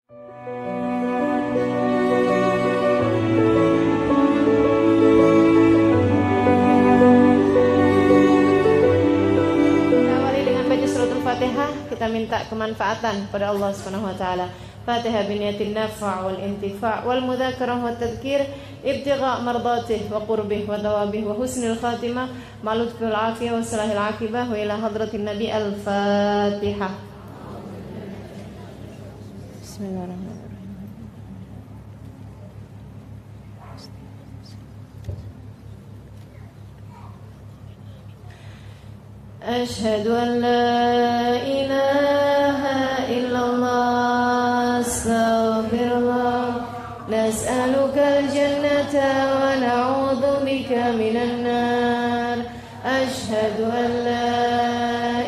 Fatihah, kita minta kemanfaatan pada Allah Subhanahu wa taala. Fatihah biniyatin nafa' wal intifa' wal mudzakarah wat tadhkir ibtigha' mardatih wa qurbih wa thawabih wa husnil khatimah ma lutfil afiyah wa salahil aqibah wa ila hadratin nabi al-Fatihah. Bismillahirrahmanirrahim. أشهد أن لا إله إلا الله أستغفر الله نسألك الجنة ونعوذ بك من النار أشهد أن لا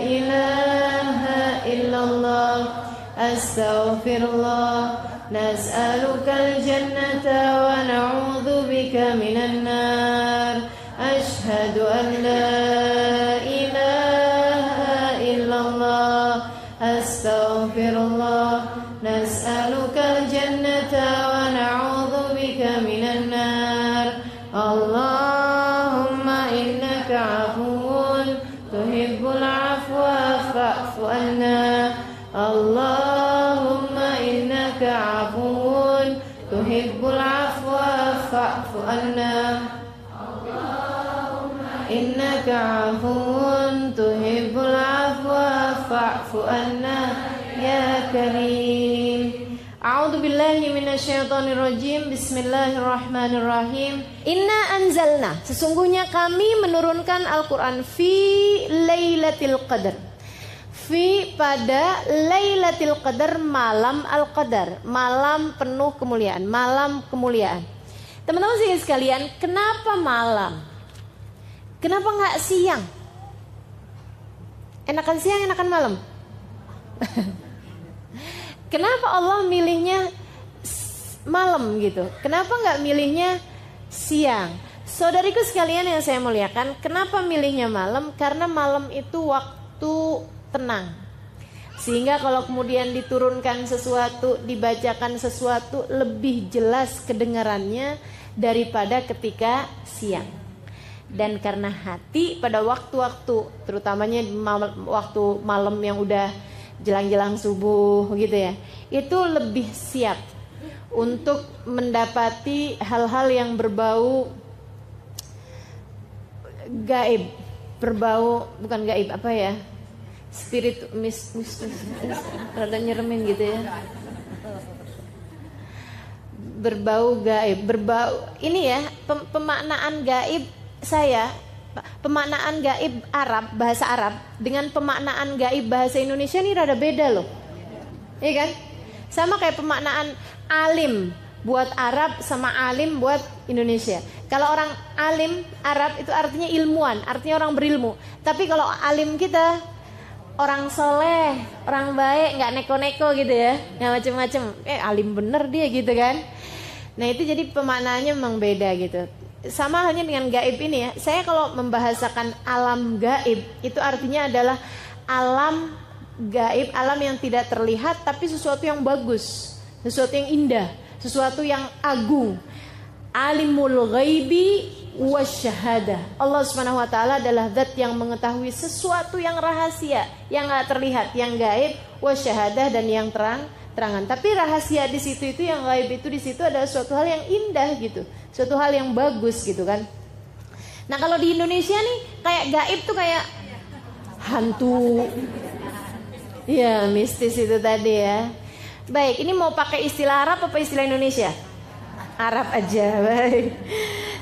إله إلا الله أستغفر الله نسألك الجنة ونعوذ بك من النار أشهد أن لا أستغفر الله نسألك الجنة ونعوذ بك من النار اللهم إنك عفو تحب العفو فاعف عنا اللهم إنك عفو تحب العفو فاعف عنا إنك عفو تحب العفو فاعف عنا يا كريم أعوذ بالله من الشيطان الرجيم Bismillahirrahmanirrahim Inna anzalna sesungguhnya kami menurunkan Al-Quran fi Lailatul Qadar fi pada Lailatul Qadar malam Al-Qadar malam penuh kemuliaan malam kemuliaan. Teman-teman sekalian, kenapa malam? Kenapa nggak siang? Enakan siang, enakan malam? Kenapa Allah milihnya malam gitu? Kenapa nggak milihnya siang? Saudariku sekalian yang saya muliakan, kenapa milihnya malam? Karena malam itu waktu tenang. Sehingga kalau kemudian diturunkan sesuatu, dibacakan sesuatu, lebih jelas kedengarannya daripada ketika siang. Dan karena hati pada waktu-waktu terutamanya waktu malam yang udah jelang-jelang subuh gitu ya, itu lebih siap untuk mendapati hal-hal yang berbau gaib, berbau bukan gaib apa ya, spirit rada nyeremin gitu ya, berbau gaib, berbau ini ya pemaknaan gaib. Pemaknaan gaib Arab, bahasa Arab dengan pemaknaan gaib bahasa Indonesia ini rada beda loh. Iya kan? Sama kayak pemaknaan alim buat Arab sama alim buat Indonesia. Kalau orang alim Arab itu artinya ilmuwan, artinya orang berilmu. Tapi kalau alim kita orang soleh, orang baik, nggak neko-neko gitu ya, nggak macem-macem. Alim bener dia gitu kan? Nah itu jadi pemaknaannya memang beda gitu. Sama halnya dengan gaib ini ya. Saya kalau membahasakan alam gaib itu artinya adalah alam gaib, alam yang tidak terlihat tapi sesuatu yang bagus, sesuatu yang indah, sesuatu yang agung. Alimul ghaibi wasyahadah. Allah Subhanahu wa taala adalah zat yang mengetahui sesuatu yang rahasia, yang enggak terlihat, yang gaib, wasyahadah dan yang terangan. Tapi rahasia di situ itu, yang gaib itu di situ adalah suatu hal yang indah gitu. Suatu hal yang bagus gitu kan. Nah kalau di Indonesia nih kayak gaib tuh kayak hantu. Ya mistis itu tadi ya. Baik, ini mau pakai istilah Arab apa istilah Indonesia? Arab aja, baik.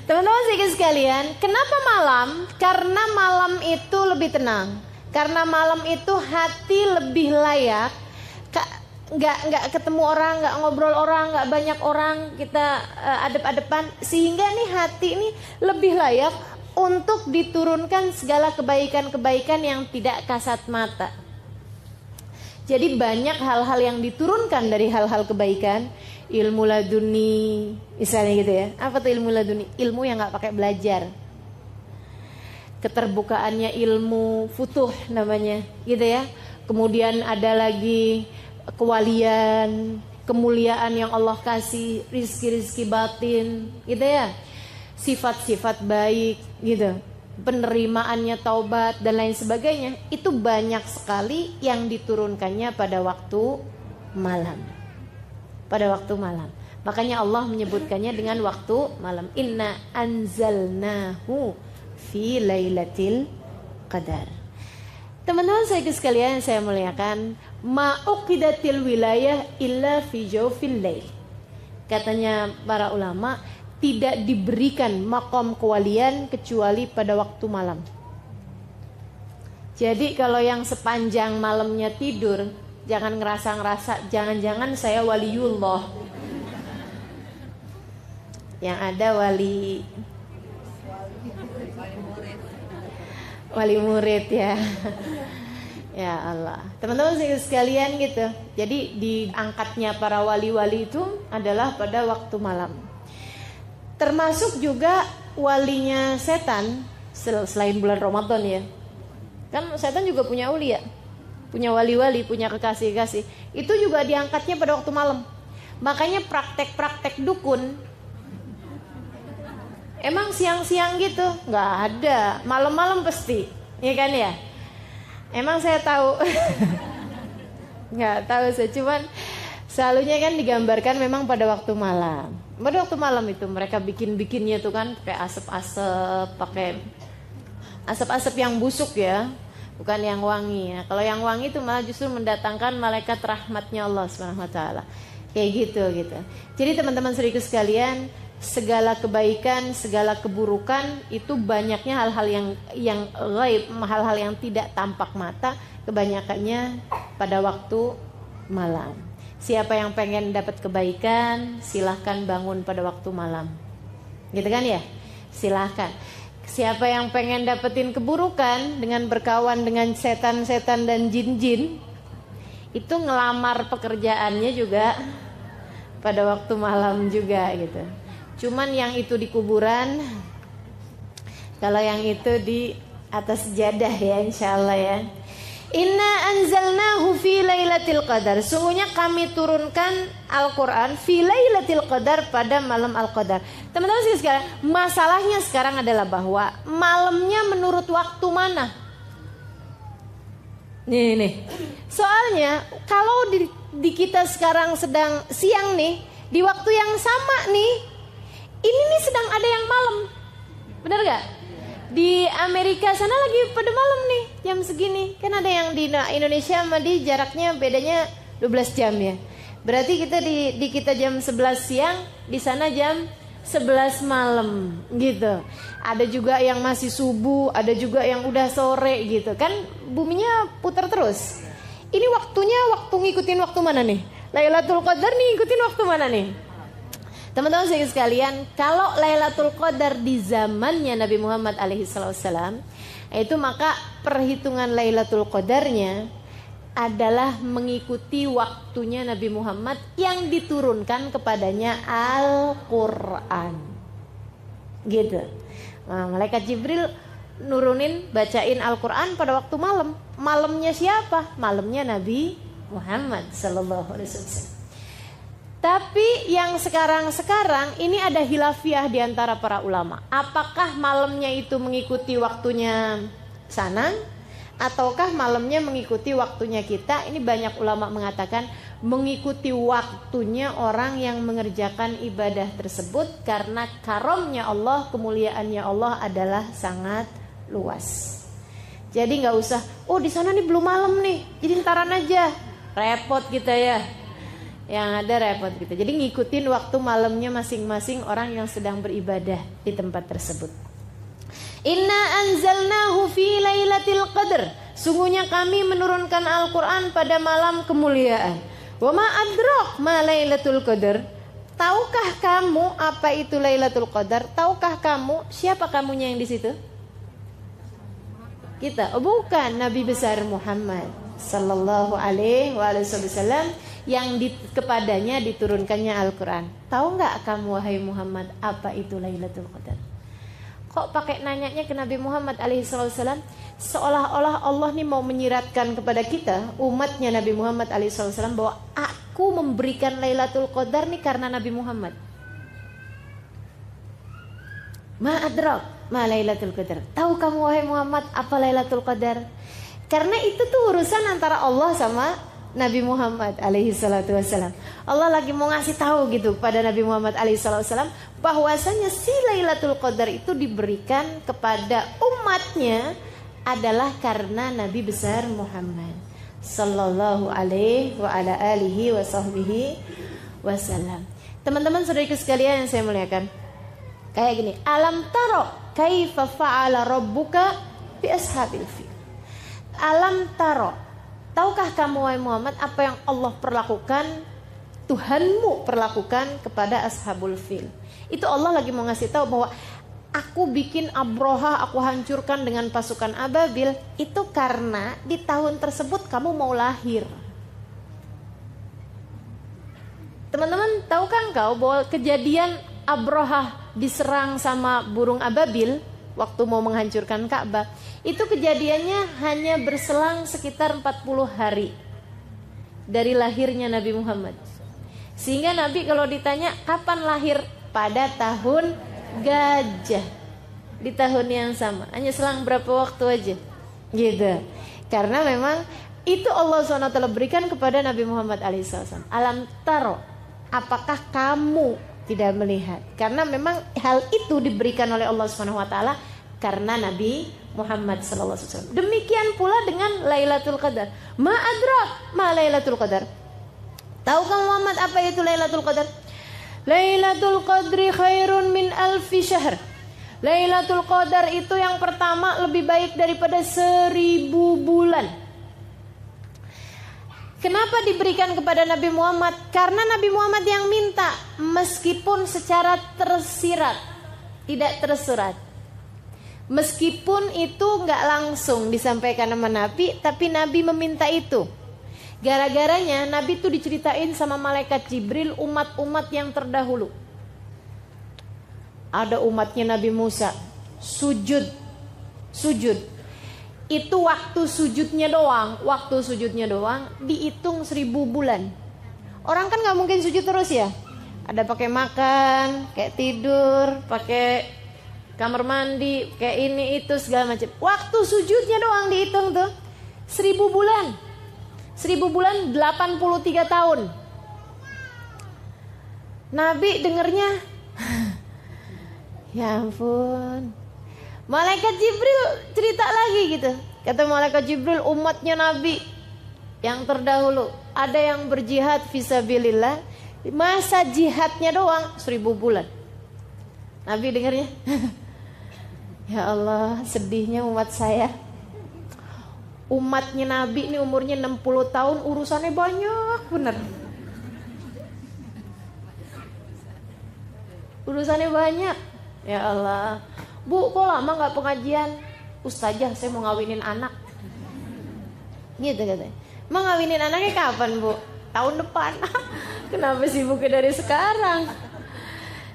Teman-teman sekalian, kenapa malam? Karena malam itu lebih tenang. Karena malam itu hati lebih layak. Nggak ketemu orang, nggak ngobrol orang, nggak banyak orang, kita adep-adepan, sehingga nih hati ini lebih layak untuk diturunkan segala kebaikan-kebaikan yang tidak kasat mata. Jadi banyak hal-hal yang diturunkan dari hal-hal kebaikan, ilmu laduni, misalnya gitu ya. Apa tuh ilmu laduni? Ilmu yang nggak pakai belajar. Keterbukaannya ilmu futuh namanya, gitu ya. Kemudian ada lagi kewalian, kemuliaan yang Allah kasih, rizki-rizki batin, gitu ya, sifat-sifat baik, gitu, penerimaannya taubat dan lain sebagainya, itu banyak sekali yang diturunkannya pada waktu malam. Pada waktu malam. Makanya Allah menyebutkannya dengan waktu malam. Inna anzalnahu fi lailatul qadar. Teman-teman saya sekalian yang saya muliakan, ma'uqidatil wilayah illa fi jawfil lail. Katanya para ulama, tidak diberikan makom kewalian kecuali pada waktu malam. Jadi kalau yang sepanjang malamnya tidur, jangan ngerasa jangan-jangan saya waliullah. Yang ada wali murid ya. Ya Allah, teman-teman sekalian gitu. Jadi diangkatnya para wali-wali itu adalah pada waktu malam. Termasuk juga walinya setan selain bulan Ramadan ya. Kan setan juga punya aulia, punya wali-wali, punya kekasih-kekasih. Itu juga diangkatnya pada waktu malam. Makanya praktek-praktek dukun emang siang-siang gitu? Nggak ada, malam-malam pasti, ya kan ya? Emang saya tahu, nggak tahu saya, cuman selalunya kan digambarkan memang pada waktu malam. Pada waktu malam itu mereka bikinnya tuh kan pakai asap-asap yang busuk ya, bukan yang wangi ya. Kalau yang wangi itu malah justru mendatangkan malaikat rahmatnya Allah Subhanahu Wa Taala. Kayak gitu. Jadi teman-teman saudaraku sekalian, segala kebaikan, segala keburukan itu banyaknya hal-hal yang ghaib, hal-hal yang tidak tampak mata, kebanyakannya pada waktu malam. Siapa yang pengen dapat kebaikan, silahkan bangun pada waktu malam, gitu kan ya? Silahkan. Siapa yang pengen dapetin keburukan dengan berkawan dengan setan-setan dan jin-jin, itu ngelamar pekerjaannya juga pada waktu malam juga gitu. Cuman yang itu di kuburan, kalau yang itu di atas jadah ya, insyaallah ya. Inna anzalnahu fi lailatul qadar. Sungguhnya kami turunkan Al-Quran fi lailatul qadar, pada malam Al-Qadar. Teman-teman sekalian, masalahnya sekarang adalah bahwa malamnya menurut waktu mana? Nih. Soalnya kalau di kita sekarang sedang siang nih, di waktu yang sama nih, ini nih sedang ada yang malam. Benar gak? Di Amerika sana lagi pada malam nih, jam segini. Kan ada yang di Indonesia sama di jaraknya bedanya 12 jam ya. Berarti kita di kita jam 11 siang, di sana jam 11 malam gitu. Ada juga yang masih subuh, ada juga yang udah sore gitu. Kan buminya putar terus. Ini waktunya ngikutin waktu mana nih? Lailatul Qadar nih ngikutin waktu mana nih? Teman-teman sekalian, kalau Lailatul Qadar di zamannya Nabi Muhammad alaihissalam, itu maka perhitungan Lailatul Qadarnya adalah mengikuti waktunya Nabi Muhammad yang diturunkan kepadanya Al-Quran. Gitu. Nah, malaikat Jibril nurunin, bacain Al-Quran pada waktu malam. Malamnya siapa? Malamnya Nabi Muhammad sallallahu alaihi wasallam. Tapi yang sekarang ini ada khilafiyah di antara para ulama. Apakah malamnya itu mengikuti waktunya sana, ataukah malamnya mengikuti waktunya kita? Ini banyak ulama mengatakan mengikuti waktunya orang yang mengerjakan ibadah tersebut, karena karomnya Allah, kemuliaannya Allah adalah sangat luas. Jadi nggak usah, oh di sana nih belum malam nih, jadi ntaran aja, repot kita ya. Yang ada repot gitu. Jadi ngikutin waktu malamnya masing-masing orang yang sedang beribadah di tempat tersebut. Inna anzalnahu fi lailatul qadar. Sungguhnya kami menurunkan Al-Quran pada malam kemuliaan. Wa ma adrak ma lailatul qadar. Tahukah kamu apa itu Lailatul Qadar? Tahukah kamu siapa kamunya yang di situ? Kita. Oh bukan, Nabi besar Muhammad sallallahu alaihi wasallam yang kepadanya diturunkannya Al-Quran. Tahu nggak kamu wahai Muhammad apa itu Lailatul Qadar? Kok pakai nanyanya ke Nabi Muhammad alaihissalam? Seolah-olah Allah nih mau menyiratkan kepada kita, umatnya Nabi Muhammad alaihissalam, bahwa aku memberikan Lailatul Qadar nih karena Nabi Muhammad. Ma adrak ma Lailatul Qadar. Tahu kamu wahai Muhammad apa Lailatul Qadar? Karena itu tuh urusan antara Allah sama Nabi Muhammad alaihi salatu wassalam. Allah lagi mau ngasih tahu gitu pada Nabi Muhammad alaihi salatu wassalam bahwasanya si Lailatul Qadar itu diberikan kepada umatnya adalah karena Nabi besar Muhammad sallallahu alaihi wa ala alihi wa sahbihi wasallam. Teman-teman saudariku sekalian yang saya muliakan, kayak gini, alam taro kaifa fa'ala rabbuka bi ashabil fil. Alam taro, tahukah kamu wahai Muhammad apa yang Allah perlakukan, Tuhanmu perlakukan kepada ashabul fil. Itu Allah lagi mau ngasih tahu bahwa aku bikin Abroha, aku hancurkan dengan pasukan ababil, itu karena di tahun tersebut kamu mau lahir. Teman-teman, tahukah engkau bahwa kejadian Abroha diserang sama burung ababil waktu mau menghancurkan Ka'bah, itu kejadiannya hanya berselang sekitar 40 hari dari lahirnya Nabi Muhammad. Sehingga Nabi kalau ditanya kapan lahir, pada tahun gajah, di tahun yang sama, hanya selang berapa waktu aja gitu. Karena memang itu Allah SWT berikan kepada Nabi Muhammad SAW. Alam taro, apakah kamu tidak melihat? Karena memang hal itu diberikan oleh Allah SWT karena Nabi Muhammad SAW. Demikian pula dengan Lailatul Qadar. Ma adrak ma Lailatul Qadar. Tahukah Muhammad apa itu Lailatul Qadar? Lailatul Qadri khairun min alfi syahr. Lailatul Qadar itu yang pertama lebih baik daripada 1000 bulan. Kenapa diberikan kepada Nabi Muhammad? Karena Nabi Muhammad yang minta, meskipun secara tersirat, tidak tersurat. Meskipun itu gak langsung disampaikan sama Nabi, tapi Nabi meminta itu. Gara-garanya Nabi itu diceritain sama malaikat Jibril umat-umat yang terdahulu. Ada umatnya Nabi Musa sujud. Itu waktu sujudnya doang dihitung 1000 bulan. Orang kan gak mungkin sujud terus ya. Ada pakai makan, kayak tidur, pakai kamar mandi, kayak ini itu segala macam. Waktu sujudnya doang dihitung tuh 1000 bulan. 1000 bulan 83 tahun. Nabi dengernya ya ampun. Malaikat Jibril cerita lagi gitu. Kata malaikat Jibril, umatnya Nabi yang terdahulu ada yang berjihad fisabilillah, masa jihadnya doang 1000 bulan. Nabi dengarnya ya Allah, sedihnya umat saya. Umatnya Nabi ini umurnya 60 tahun, urusannya banyak bener. Urusannya banyak. Ya Allah, Bu, kok lama gak pengajian? Ustazah, saya mau ngawinin anak. Gitu katanya. Mau ngawinin anaknya kapan, Bu? Tahun depan. Kenapa sibuknya dari sekarang?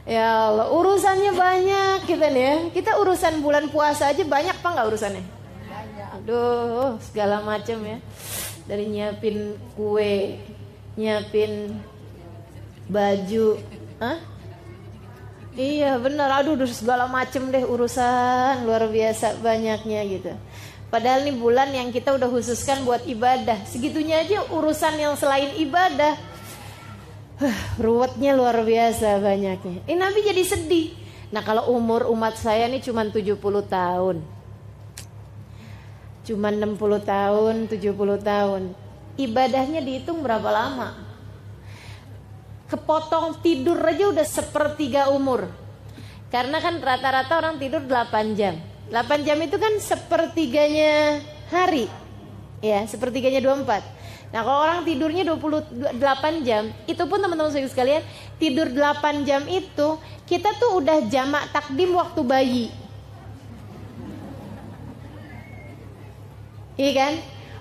Ya Allah, urusannya banyak kita nih ya. Kita urusan bulan puasa aja banyak apa gak urusannya? Banyak. Aduh, segala macam ya. Dari nyiapin kue, nyiapin baju. Hah? Iya benar, aduh segala macem deh urusan luar biasa banyaknya gitu. Padahal ini bulan yang kita udah khususkan buat ibadah, segitunya aja urusan yang selain ibadah. Ruwetnya luar biasa banyaknya. Ini Nabi jadi sedih. Nah kalau umur umat saya ini cuma 70 tahun, cuma 60 tahun, 70 tahun, ibadahnya dihitung berapa lama? Kepotong tidur aja udah sepertiga umur. Karena kan rata-rata orang tidur 8 jam. 8 jam itu kan sepertiganya hari. Ya, sepertiganya 24. Nah, kalau orang tidurnya 28 jam, itu pun teman-teman sekalian, tidur 8 jam itu kita tuh udah jamak takdim waktu bayi. Iya kan?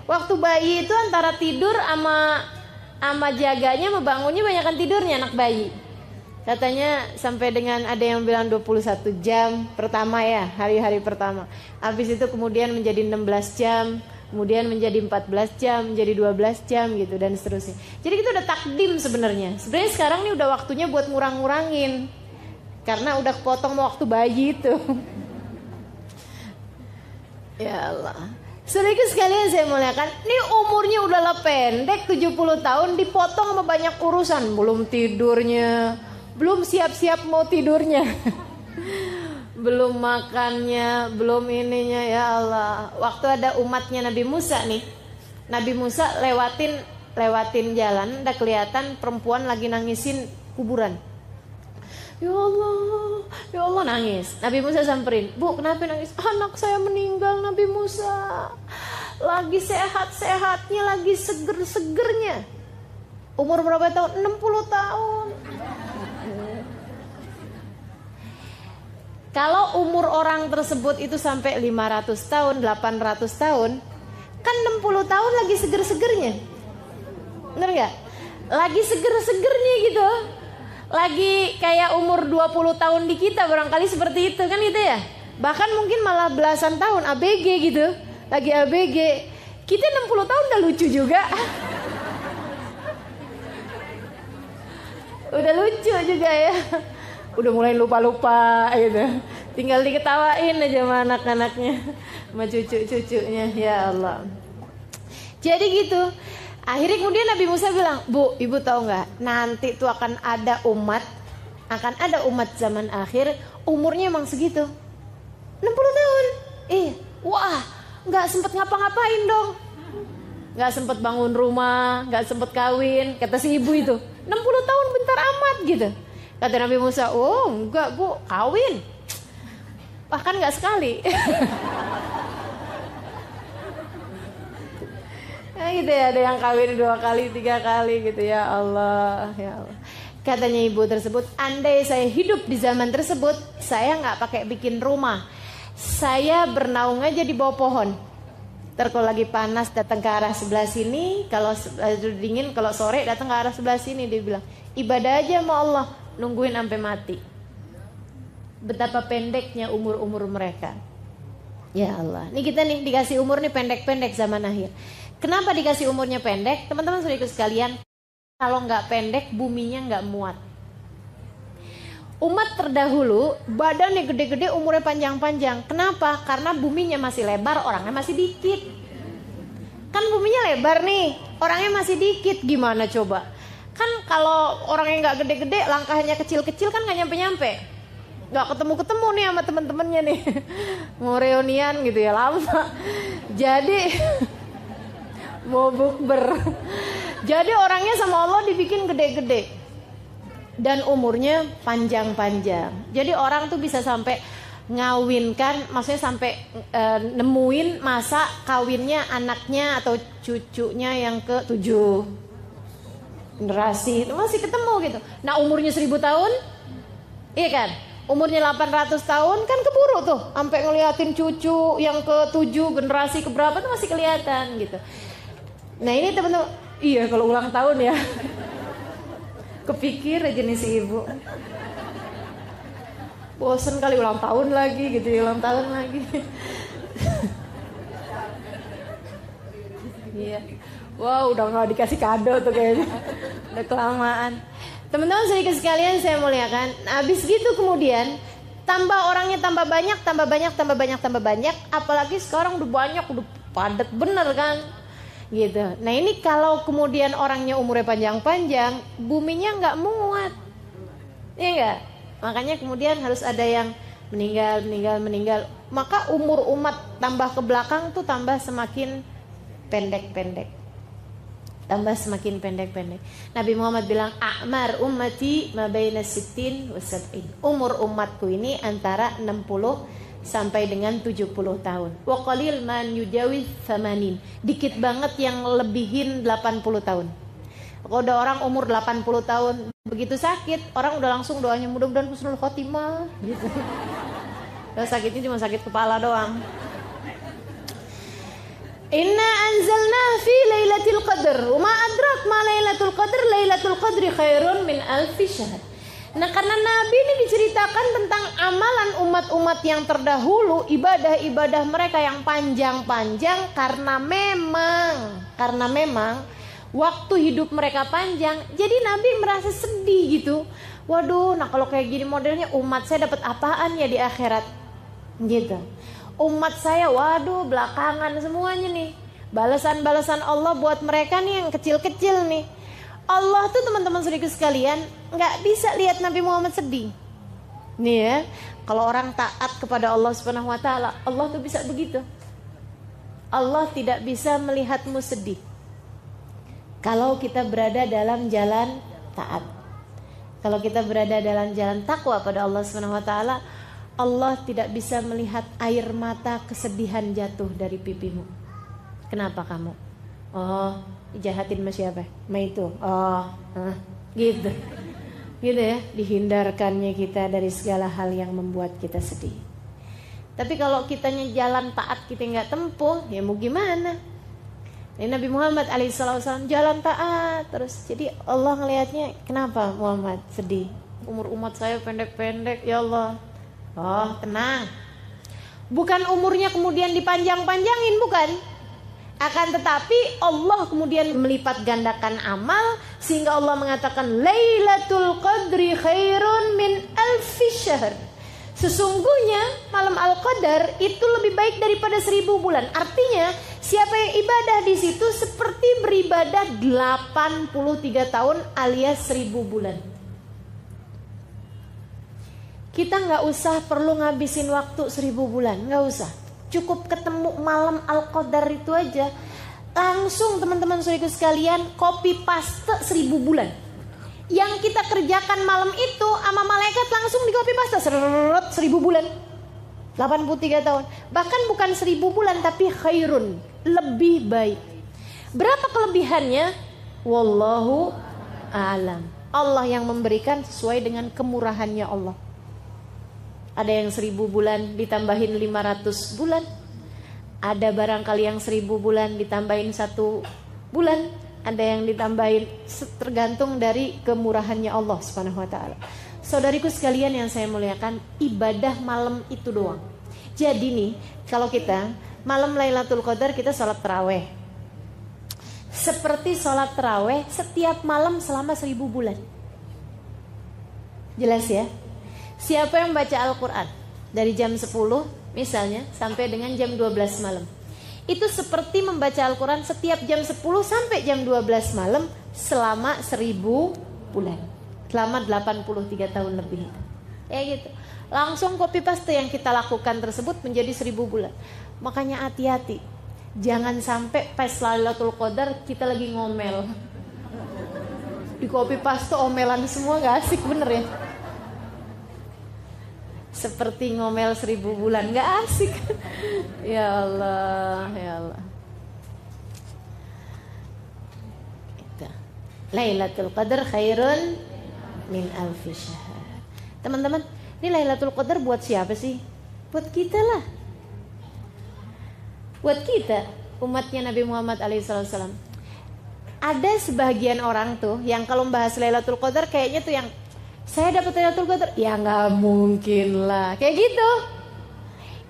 Waktu bayi itu antara tidur sama jaganya, sama bangunnya banyakan tidurnya anak bayi. Katanya sampai dengan ada yang bilang 21 jam pertama ya, hari-hari pertama. Habis itu kemudian menjadi 16 jam, kemudian menjadi 14 jam, menjadi 12 jam gitu dan seterusnya. Jadi itu udah takdim sebenarnya. Sebenarnya sekarang nih udah waktunya buat ngurang-ngurangin. Karena udah kepotong waktu bayi itu. Ya Allah. Saudara sekalian saya muliakan, ini umurnya udah pendek 70 tahun dipotong sama banyak urusan, belum tidurnya, belum siap-siap mau tidurnya. Belum makannya, belum ininya, ya Allah. Waktu ada umatnya Nabi Musa nih. Nabi Musa lewatin jalan, udah kelihatan perempuan lagi nangisin kuburan. Ya Allah nangis. Nabi Musa samperin, "Bu, kenapa nangis?" "Anak saya meninggal, Nabi Musa. Lagi sehat-sehatnya, lagi seger-segernya." Umur berapa tahun? 60 tahun. Kalau umur orang tersebut itu sampai 500 tahun, 800 tahun, kan 60 tahun lagi seger-segernya. Bener gak? Lagi seger-segernya gitu. Lagi kayak umur 20 tahun di kita barangkali seperti itu kan gitu ya. Bahkan mungkin malah belasan tahun ABG gitu. Lagi ABG. Kita 60 tahun udah lucu juga. Udah lucu juga ya. Udah mulai lupa-lupa gitu. Tinggal diketawain aja sama anak-anaknya, sama cucu-cucunya. Ya Allah. Jadi gitu. Akhirnya kemudian Nabi Musa bilang, "Bu, ibu tahu nggak? Nanti tuh akan ada umat zaman akhir umurnya emang segitu, 60 tahun. Wah, nggak sempet ngapa-ngapain dong, nggak sempet bangun rumah, nggak sempet kawin." Kata si ibu itu, 60 tahun bentar amat gitu. Kata Nabi Musa, "Oh enggak Bu, kawin. Bahkan nggak sekali." Nah, gitu ya, ada yang kawin 2 kali, 3 kali gitu ya Allah, ya Allah. Katanya ibu tersebut, andai saya hidup di zaman tersebut, saya nggak pakai bikin rumah, saya bernaung aja di bawah pohon. Kalau lagi panas datang ke arah sebelah sini, kalau dingin, kalau sore datang ke arah sebelah sini. Dia bilang, ibadah aja sama Allah, nungguin sampai mati. Betapa pendeknya umur-umur mereka. Ya Allah, ini kita nih dikasih umur nih pendek-pendek zaman akhir. Kenapa dikasih umurnya pendek? Teman-teman saudara sekalian, kalau nggak pendek buminya nggak muat. Umat terdahulu badannya gede-gede, umurnya panjang-panjang. Kenapa? Karena buminya masih lebar, orangnya masih dikit. Kan buminya lebar nih, orangnya masih dikit. Gimana coba? Kan kalau orangnya nggak gede-gede, langkahnya kecil-kecil kan nggak nyampe-nyampe. Nggak ketemu-ketemu nih sama teman-temannya nih. Mau reunian gitu ya, lama. Jadi mau bukber. Jadi orangnya sama Allah dibikin gede-gede dan umurnya panjang-panjang. Jadi orang tuh bisa sampai ngawinkan, maksudnya sampai nemuin masa kawinnya anaknya atau cucunya yang ke-7 generasi itu masih ketemu gitu. Nah umurnya 1000 tahun, iya kan? Umurnya 800 tahun kan keburu tuh, sampai ngeliatin cucu yang ke-7 generasi keberapa tuh masih kelihatan gitu. Nah ini teman-teman, iya kalau ulang tahun ya, kepikir aja nih si ibu, bosen kali ulang tahun lagi gitu ya, ulang tahun lagi. Iya, wow udah nggak dikasih kado tuh kayaknya, udah kelamaan. Teman-teman sedikit sekalian saya muliakan, habis gitu kemudian tambah orangnya tambah banyak, apalagi sekarang udah banyak, udah padat bener kan. Gitu. Nah ini kalau kemudian orangnya umurnya panjang-panjang, buminya nggak muat, iya nggak? Makanya kemudian harus ada yang meninggal. Maka umur umat tambah ke belakang tuh tambah semakin pendek-pendek. Nabi Muhammad bilang, a'mar ummati ma baina 60 wa 70. Umur umatku ini antara 60 sampai dengan 70 tahun. Wa qalil man yujawiz 80. Dikit banget yang lebihin 80 tahun. Kalau udah orang umur 80 tahun begitu sakit, orang udah langsung doanya mudah-mudahan husnul khotimah gitu. Dan sakitnya cuma sakit kepala doang. Inna anzalna fi lailatul qadr. Wa ma adrak ma lailatul qadr? Lailatul qadri khairun min alfi syahr. Nah, karena Nabi ini diceritakan tentang amalan umat-umat yang terdahulu, ibadah-ibadah mereka yang panjang-panjang karena memang waktu hidup mereka panjang. Jadi Nabi merasa sedih gitu. Waduh, nah kalau kayak gini modelnya umat saya dapat apaan ya di akhirat? Gitu. Umat saya, waduh, belakangan semuanya nih. Balasan-balasan Allah buat mereka nih yang kecil-kecil nih. Allah tuh teman-teman saudaraku sekalian nggak bisa lihat Nabi Muhammad sedih. Nih ya, kalau orang taat kepada Allah Subhanahu Wa Taala, Allah tuh bisa begitu. Allah tidak bisa melihatmu sedih. Kalau kita berada dalam jalan taat, kalau kita berada dalam jalan takwa pada Allah Subhanahu Wa Taala, Allah tidak bisa melihat air mata kesedihan jatuh dari pipimu. Kenapa kamu? Oh, jahatin sama siapa? Ma itu. Oh, gitu. Gitu ya, dihindarkannya kita dari segala hal yang membuat kita sedih. Tapi kalau kitanya jalan taat kita nggak tempuh, ya mau gimana? Ini Nabi Muhammad alaihissalam jalan taat terus. Jadi Allah ngelihatnya, kenapa Muhammad sedih? Umur umat saya pendek-pendek, ya Allah. Oh, tenang. Bukan umurnya kemudian dipanjang-panjangin, bukan. Akan tetapi Allah kemudian melipat gandakan amal sehingga Allah mengatakan Lailatul Qadri khairun min alfi syahr. Sesungguhnya malam Al-Qadar itu lebih baik daripada 1000 bulan. Artinya siapa yang ibadah di situ seperti beribadah 83 tahun alias 1000 bulan. Kita nggak usah perlu ngabisin waktu 1000 bulan, nggak usah. Cukup ketemu malam Al-Qadar itu aja. Langsung teman-teman saudaraku sekalian copy paste 1000 bulan. Yang kita kerjakan malam itu sama malaikat langsung di copy paste 1000 bulan. 83 tahun. Bahkan bukan 1000 bulan tapi khairun, lebih baik. Berapa kelebihannya? Wallahu a'lam. Allah yang memberikan sesuai dengan kemurahannya Allah. Ada yang 1000 bulan ditambahin 500 bulan. Ada barangkali yang 1000 bulan ditambahin 1 bulan. Ada yang ditambahin, tergantung dari kemurahannya Allah Subhanahu Wa Taala. Saudariku sekalian yang saya muliakan, ibadah malam itu doang. Jadi nih, kalau kita malam Lailatul Qadar kita sholat taraweh. Seperti sholat taraweh setiap malam selama 1000 bulan. Jelas ya? Siapa yang baca Al-Quran dari jam 10 misalnya sampai dengan jam 12 malam, itu seperti membaca Al-Quran setiap jam 10 sampai jam 12 malam selama 1000 bulan, selama 83 tahun lebih. Ya gitu. Langsung copy paste yang kita lakukan tersebut menjadi 1000 bulan. Makanya hati-hati, jangan sampai pas Lailatul Qadar kita lagi ngomel. Di copy paste omelan semua, gak asik bener ya. Seperti ngomel 1000 bulan, gak asik. Ya Allah, ya Allah. Lailatul Qadar khairun min alfi syahr. Teman-teman, ini Lailatul Qadar buat siapa sih? Buat kita lah. Buat kita, umatnya Nabi Muhammad alaihissalam. Ada sebagian orang tuh yang kalau membahas Lailatul Qadar kayaknya tuh yang saya dapat Lailatul Qadar, ya nggak mungkin lah, kayak gitu.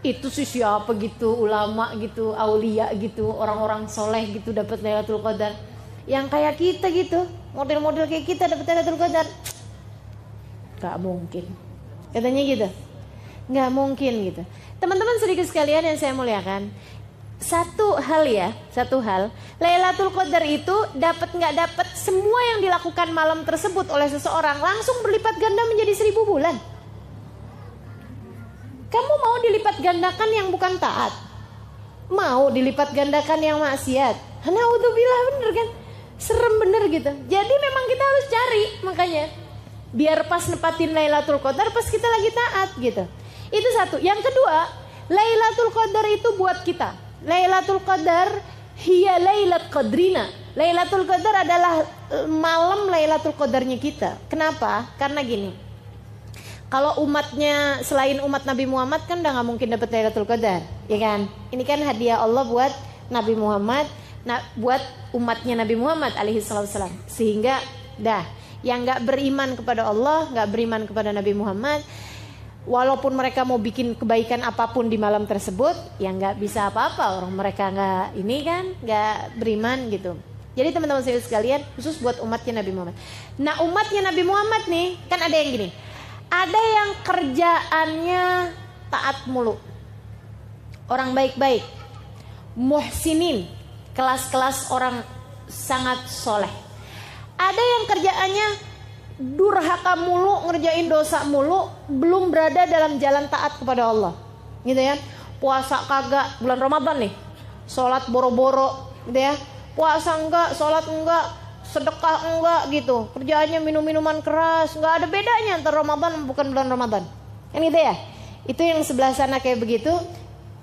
Itu sih siapa gitu, ulama gitu, aulia gitu, orang-orang soleh gitu dapat Lailatul Qadar. Yang kayak kita gitu, model-model kayak kita dapat Lailatul Qadar, nggak mungkin. Katanya gitu, nggak mungkin gitu. Teman-teman sedikit sekalian yang saya muliakan, satu hal, Lailatul Qadar itu dapat nggak dapat, semua yang dilakukan malam tersebut oleh seseorang langsung berlipat ganda menjadi 1000 bulan. Kamu mau dilipat gandakan yang bukan taat? Mau dilipat gandakan yang maksiat? Naudzubillah, bener kan? Serem bener gitu. Jadi memang kita harus cari, makanya biar pas nepatin Lailatul Qadar pas kita lagi taat gitu. Itu satu. Yang kedua, Lailatul Qadar itu buat kita. Lailatul Qadar hiya lailat qadrina. Lailatul Qadar adalah malam Lailatul Qadarnya kita. Kenapa? Karena gini. Kalau umatnya selain umat Nabi Muhammad kan udah gak mungkin dapat Lailatul Qadar, ya kan? Ini kan hadiah Allah buat Nabi Muhammad, buat umatnya Nabi Muhammad alaihissalam. Sehingga yang nggak beriman kepada Allah, nggak beriman kepada Nabi Muhammad, walaupun mereka mau bikin kebaikan apapun di malam tersebut, ya nggak bisa apa-apa, orang mereka nggak beriman gitu. Jadi teman-teman saya sekalian, khusus buat umatnya Nabi Muhammad. Nah, umatnya Nabi Muhammad nih, kan ada yang gini, ada yang kerjaannya taat mulu, orang baik-baik, muhsinin, kelas-kelas orang sangat soleh. Ada yang kerjaannya durhaka mulu, ngerjain dosa mulu, belum berada dalam jalan taat kepada Allah, gitu ya. Puasa kagak, bulan Ramadan nih, sholat boro-boro, gitu ya. Puasa enggak, sholat enggak, sedekah enggak, gitu. Kerjaannya minum-minuman keras, nggak ada bedanya antara Ramadan bukan bulan Ramadan, kan gitu ya. Itu yang sebelah sana kayak begitu.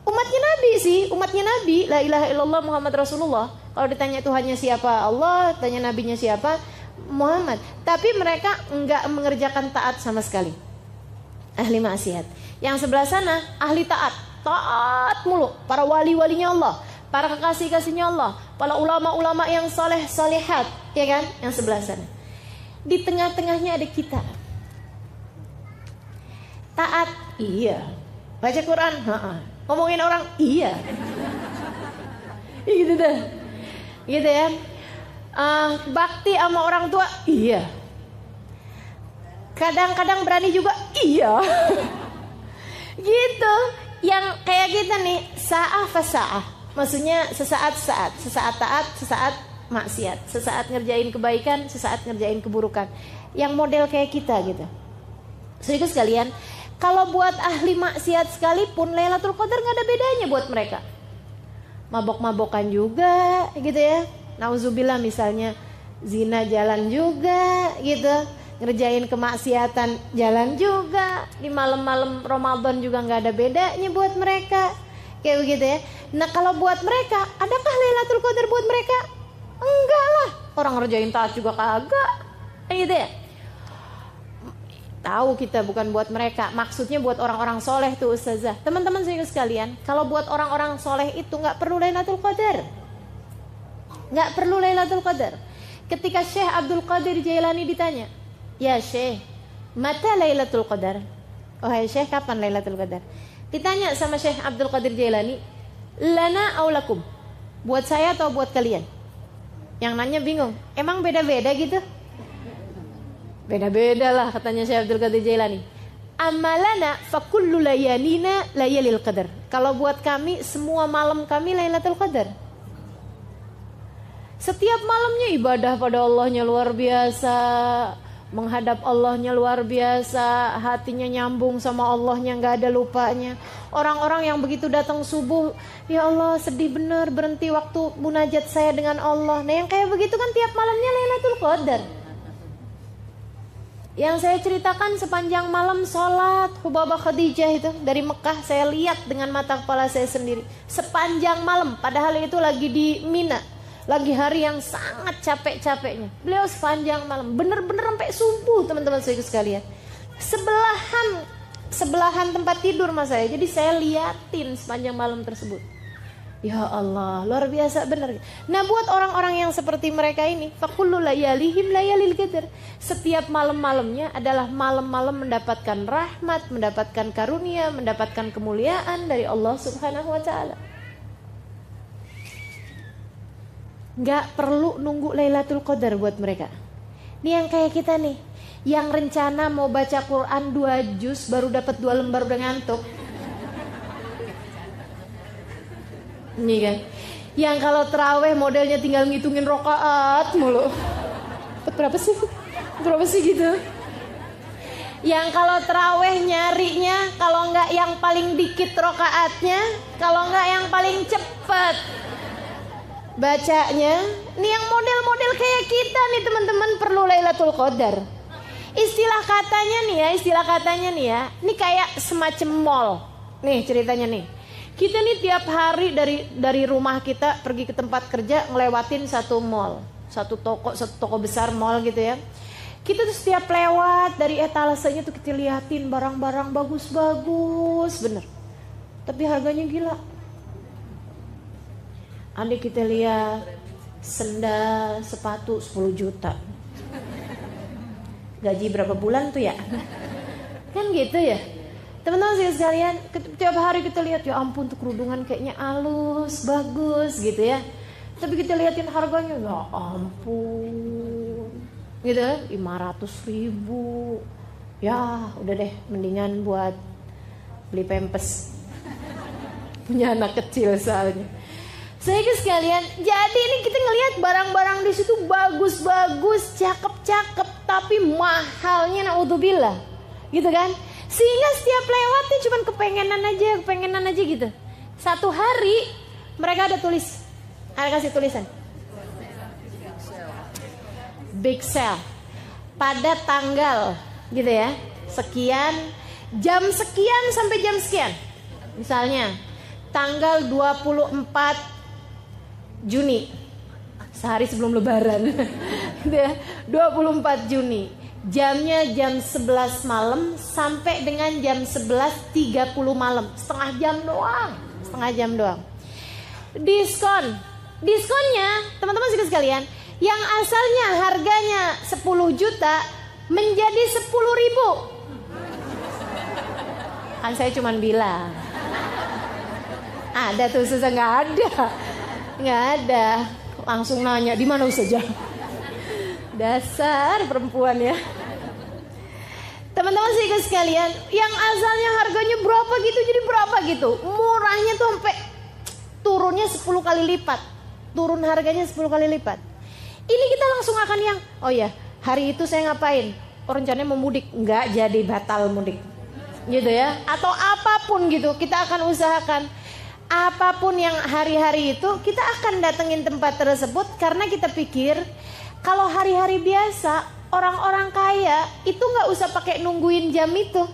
Umatnya Nabi sih, umatnya Nabi, la ilaha illallah Muhammad Rasulullah. Kalau ditanya Tuhannya siapa, Allah, tanya nabinya siapa, Muhammad. Tapi mereka enggak mengerjakan taat sama sekali, ahli maksiat. Yang sebelah sana ahli taat, taat mulu, para wali-walinya Allah, para kekasih-kasihnya Allah, para ulama-ulama yang saleh salihat, ya kan? Yang sebelah sana. Di tengah-tengahnya ada kita. Taat, iya. Baca Quran, ngomongin orang, iya. Gitu dah, gitu ya. Bakti sama orang tua, iya. Kadang-kadang berani juga, iya. Gitu. Yang kayak kita nih, sa'ah fasa'ah. Maksudnya sesaat-saat, sesaat taat, sesaat maksiat, sesaat ngerjain kebaikan, sesaat ngerjain keburukan. Yang model kayak kita gitu. Saudaraku sekalian, kalau buat ahli maksiat sekalipun Lailatul Qadar gak ada bedanya buat mereka. Mabok-mabokan juga gitu ya. Nauzubillah misalnya zina jalan juga gitu. Ngerjain kemaksiatan jalan juga. Di malam-malam Ramadan juga gak ada bedanya buat mereka. Kayak begitu ya. Nah, kalau buat mereka, adakah Lailatul Qadar buat mereka? Enggak lah. Orang ngerjain taat juga kagak. Gitu ya. Tahu kita bukan buat mereka, maksudnya buat orang-orang soleh tuh ustazah. Teman-teman sekalian, kalau buat orang-orang soleh itu nggak perlu Lailatul Qadar, nggak perlu Lailatul Qadar. Ketika Syekh Abdul Qadir Jailani ditanya, ya Syekh, mata Lailatul Qadar? Oh hai Syekh, kapan Lailatul Qadar? Ditanya sama Syekh Abdul Qadir Jailani, lana aulakum, buat saya atau buat kalian? Yang nanya bingung, emang beda-beda gitu? Beda-beda lah katanya Syekh Abdul Qadir Jailani. Amalana fakullu layalina layalil qadar. Kalau buat kami semua malam kami Lailatul Qadar. Setiap malamnya ibadah pada Allahnya luar biasa, menghadap Allahnya luar biasa, hatinya nyambung sama Allahnya, nggak ada lupanya. Orang-orang yang begitu datang subuh, ya Allah sedih bener, berhenti waktu munajat saya dengan Allah. Nah yang kayak begitu kan tiap malamnya Lailatul Qadar. Yang saya ceritakan sepanjang malam sholat Hubabah Khadijah itu dari Mekah, saya lihat dengan mata kepala saya sendiri. Sepanjang malam, padahal itu lagi di Mina, lagi hari yang sangat capek-capeknya. Beliau sepanjang malam, bener-bener sampai subuh teman-teman saya sekalian. Sebelahan tempat tidur mas saya, jadi saya liatin sepanjang malam tersebut. Ya Allah, luar biasa benar. Nah buat orang-orang yang seperti mereka ini, fakullu layalihim layalil qadar. Setiap malam-malamnya adalah malam-malam mendapatkan rahmat, mendapatkan karunia, mendapatkan kemuliaan dari Allah Subhanahu wa taala. Gak perlu nunggu Lailatul Qadar buat mereka. Ini yang kayak kita nih, yang rencana mau baca Quran 2 juz baru dapat 2 lembar udah ngantuk. Ini kan, yang kalau terawih modelnya tinggal ngitungin rokaat mulu. Berapa sih gitu. Yang kalau terawih nyarinya, kalau enggak yang paling dikit rokaatnya, kalau enggak yang paling cepet bacanya. Ini yang model-model kayak kita nih teman-teman perlu Lailatul Qadar. Istilah katanya nih ya, ini kayak semacam mall. Nih ceritanya nih. Kita nih tiap hari dari rumah kita pergi ke tempat kerja ngelewatin satu mall, satu toko besar mall gitu ya. Kita tuh setiap lewat dari etalasenya tuh kita liatin barang-barang bagus-bagus bener. Tapi harganya gila. Andai kita lihat sendal, sepatu 10 juta. gaji berapa bulan tuh ya. Kan gitu ya. Teman-teman sekalian, tiap hari kita lihat ya ampun tuh kerudungan kayaknya halus, bagus gitu ya. Tapi kita liatin harganya ya ampun. Gitu kan 500.000. Ya udah deh mendingan buat beli pampers. Punya anak kecil soalnya. Sehingga sekalian, jadi ini kita ngelihat barang-barang di situ bagus-bagus, cakep-cakep, tapi mahalnya naudzubillah. Gitu kan? Sehingga setiap lewatnya cuman kepengenan aja gitu. Satu hari mereka ada kasih tulisan big sale pada tanggal gitu ya, sekian, jam sekian sampai jam sekian. Misalnya tanggal 24 Juni, sehari sebelum lebaran. Gitu ya, 24 Juni. Jamnya jam 11 malam sampai dengan jam 11.30 malam. Setengah jam doang. Diskonnya teman-teman sekalian, yang asalnya harganya 10 juta menjadi 10.000. Kan saya cuman bilang. Ada tuh susah, nggak ada. Langsung nanya di mana saja. Dasar perempuan ya. Teman-teman sih sekalian, yang asalnya harganya berapa gitu jadi berapa gitu. Murahnya tuh sampai turunnya 10 kali lipat. Turun harganya 10 kali lipat. Ini kita langsung akan yang, oh ya, hari itu saya ngapain? Oh, rencananya mau mudik, nggak jadi, batal mudik. Gitu ya. Atau apapun gitu, kita akan usahakan apapun yang hari-hari itu kita akan datengin tempat tersebut karena kita pikir kalau hari-hari biasa orang-orang kaya itu nggak usah pakai nungguin jam itu,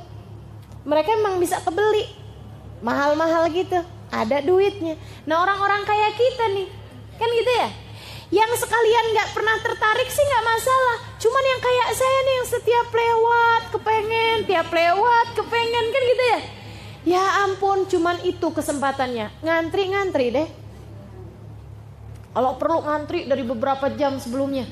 mereka emang bisa kebeli mahal-mahal gitu, ada duitnya. Nah orang-orang kaya kita nih kan gitu ya, yang sekalian nggak pernah tertarik sih nggak masalah, cuman yang kayak saya nih yang setiap lewat kepengen kan gitu ya. Ya ampun, cuman itu kesempatannya. Ngantri deh. Kalau perlu ngantri dari beberapa jam sebelumnya.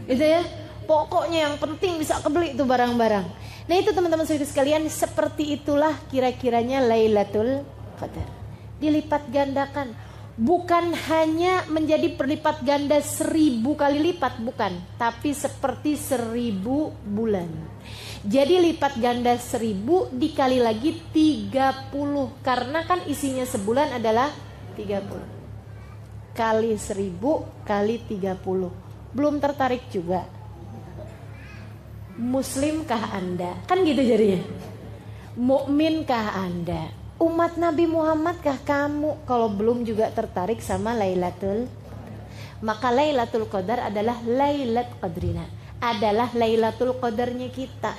Gitu ya. Pokoknya yang penting bisa kebeli itu barang-barang. Nah itu teman-teman sekalian, seperti itulah kira-kiranya Lailatul Qadar. Dilipat gandakan. Bukan hanya menjadi perlipat ganda 1000 kali lipat, bukan. Tapi seperti 1000 bulan. Jadi lipat ganda 1000 dikali lagi 30. Karena kan isinya sebulan adalah 30. Kali 1000 kali 30. Belum tertarik juga? Muslimkah Anda? Kan gitu jadinya. Mukminkah Anda? Umat Nabi Muhammadkah kamu? Kalau belum juga tertarik sama Lailatul Qadar, maka Lailatul Qadar adalah Lailat Qadrina, adalah Lailatul Qadarnya kita.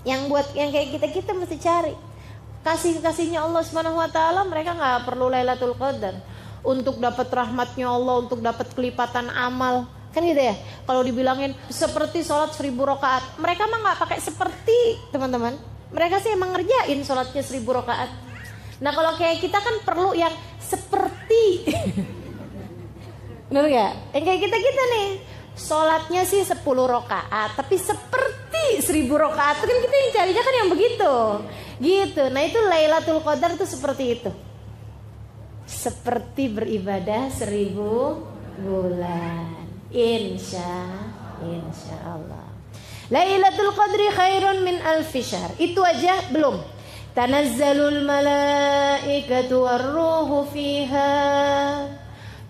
Yang kayak kita mesti cari kasihnya Allah Subhanahu Wa Taala. Mereka nggak perlu Lailatul Qadar untuk dapat rahmatnya Allah, untuk dapat kelipatan amal, kan gitu ya. Kalau dibilangin seperti sholat 1000 rakaat, mereka mah nggak pakai seperti, teman-teman. Mereka sih emang ngerjain sholatnya 1000 rakaat. Nah kalau kayak kita kan perlu yang seperti. Bener gak? Yang kayak kita nih, sholatnya sih 10 rakaat, tapi seperti 1000 rakaat. Kan kita yang carinya kan yang begitu. Gitu. Nah itu Lailatul Qadar tuh seperti itu. Seperti beribadah 1000 bulan. Insya Allah. Lailatul Qadri khairun min alfi syahr. Itu aja belum. Tanazzalul malaikatu warruhu fiha.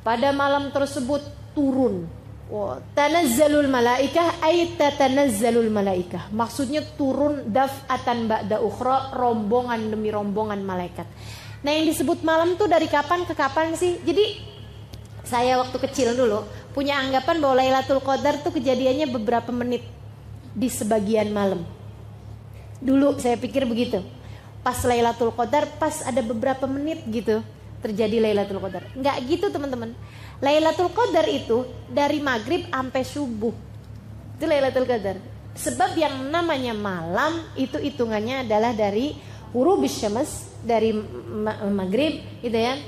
Pada malam tersebut turun. Tanazzalul malaikah ay tatanazzalul malaikah. Maksudnya turun daf'atan ba'da ukhra, rombongan demi rombongan malaikat. Nah yang disebut malam tuh dari kapan ke kapan sih? Jadi saya waktu kecil dulu punya anggapan bahwa Lailatul Qadar tuh kejadiannya beberapa menit di sebagian malam. Dulu saya pikir begitu. Pas Lailatul Qadar pas ada beberapa menit gitu terjadi Lailatul Qadar. Enggak gitu teman-teman. Lailatul Qadar itu dari maghrib sampai subuh. Itu Lailatul Qadar. Sebab yang namanya malam itu hitungannya adalah dari ghurubus syams, dari maghrib gitu ya,